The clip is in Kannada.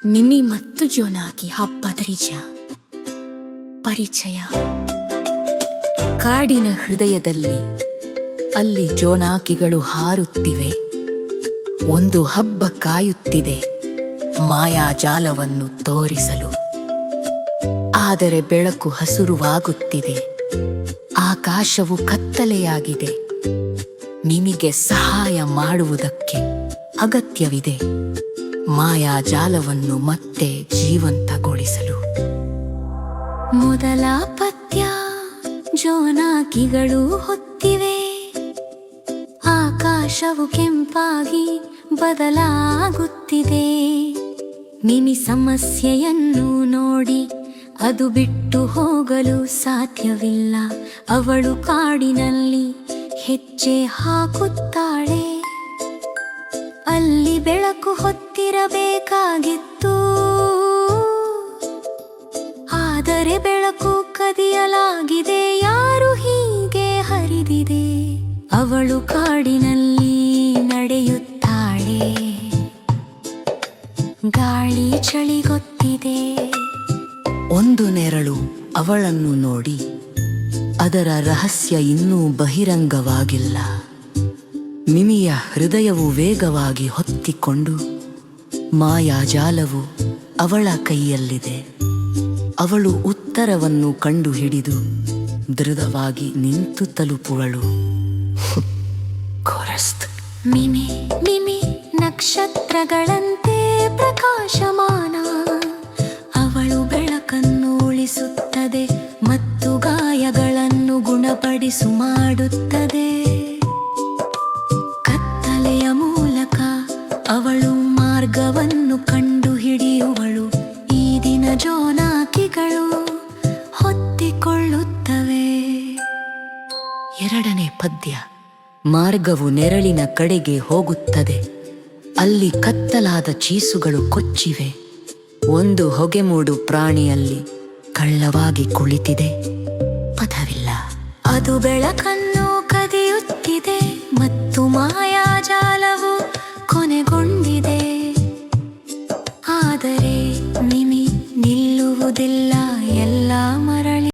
ನಿಮಿ ಮತ್ತು ಜೋನಾಕಿ ಹಬ್ಬದ ಪರಿಚಯ. ಕಾಡಿನ ಹೃದಯದಲ್ಲಿ ಅಲ್ಲಿ ಜೋನಾಕಿಗಳು ಹಾರುತ್ತಿವೆ. ಒಂದು ಹಬ್ಬ ಕಾಯುತ್ತಿದೆ ಮಾಯಾಜಾಲವನ್ನು ತೋರಿಸಲು. ಆದರೆ ಬೆಳಕು ಹಸುರುವಾಗುತ್ತಿದೆ, ಆಕಾಶವು ಕತ್ತಲೆಯಾಗಿದೆ. ನಿಮಗೆ ಸಹಾಯ ಮಾಡುವುದಕ್ಕೆ ಅಗತ್ಯವಿದೆ ಮಾಯಾಜಾಲವನ್ನು ಮತ್ತೆ ಜೀವಂತಗೊಳಿಸಲು. ಮೊದಲ ಪದ್ಯ ಜೋನಾಕಿಗಳು ಹೊತ್ತಿವೆ. ಆಕಾಶವು ಕೆಂಪಾಗಿ ಬದಲಾಗುತ್ತಿದೆ. ನಿಮಿ ಸಮಸ್ಯೆಯನ್ನು ನೋಡಿ ಅದು ಬಿಟ್ಟು ಹೋಗಲು ಸಾಧ್ಯವಿಲ್ಲ. ಅವಳು ಕಾಡಿನಲ್ಲಿ ಹೆಜ್ಜೆ ಹಾಕುತ್ತಾಳೆ. ಅಲ್ಲಿ ಬೆಳಕು ಹೊತ್ತಿರಬೇಕಾಗಿತ್ತು, ಆದರೆ ಬೆಳಕು ಕದಿಯಲಾಗಿದೆ. ಯಾರು ಹೀಗೆ ಹರಿದಿದೆ? ಅವಳು ಕಾಡಿನಲ್ಲಿ ನಡೆಯುತ್ತಾಳೆ. ಗಾಳಿ ಚಳಿಗೊತ್ತಿದೆ. ಒಂದು ನೆರಳು ಅವಳನ್ನು ನೋಡಿ, ಅದರ ರಹಸ್ಯ ಇನ್ನೂ ಬಹಿರಂಗವಾಗಿಲ್ಲ. ನಿಮಿಯ ಹೃದಯವು ವೇಗವಾಗಿ ಹೊತ್ತಿಕೊಂಡು ಮಾಯಾಜಾಲವು ಅವಳ ಕೈಯಲ್ಲಿದೆ. ಅವಳು ಉತ್ತರವನ್ನು ಕಂಡುಹಿಡಿದು ದೃಢವಾಗಿ ನಿಂತು ತಲುಪುವಳು. ಮಿಮಿ ಮಿಮಿ ನಕ್ಷತ್ರಗಳಂತೆ ಪ್ರಕಾಶಮಾನ. ಅವಳು ಬೆಳಕನ್ನು ಉಳಿಸುತ್ತದೆ ಮತ್ತು ಗಾಯಗಳನ್ನು ಗುಣಪಡಿಸು ಮಾಡುತ್ತದೆ. ಕತ್ತಲೆಯ ಮೂಲಕ ಅವಳು ಮಾರ್ಗವನ್ನು ಕಂಡುಹಿಡಿಯುವಳು. ಈ ದಿನ ಜೋನಾಕಿಗಳು ಹೊತ್ತಿಕೊಳ್ಳುತ್ತವೆ. ಎರಡನೇ ಪದ್ಯ. ಮಾರ್ಗವು ನೆರಳಿನ ಕಡೆಗೆ ಹೋಗುತ್ತದೆ. ಅಲ್ಲಿ ಕತ್ತಲಾದ ಚೀಸುಗಳು ಕೊಚ್ಚಿವೆ. ಒಂದು ಹೊಗೆಮೂಡು ಪ್ರಾಣಿಯಲ್ಲಿ ಕಳ್ಳವಾಗಿ ಕುಳಿತಿದೆ. ಪದವಿಲ್ಲ. ಅದು ಬೆಳಕನ್ನು ಕದಿಯುತ್ತಿದೆ ಮತ್ತು ಮಾಯ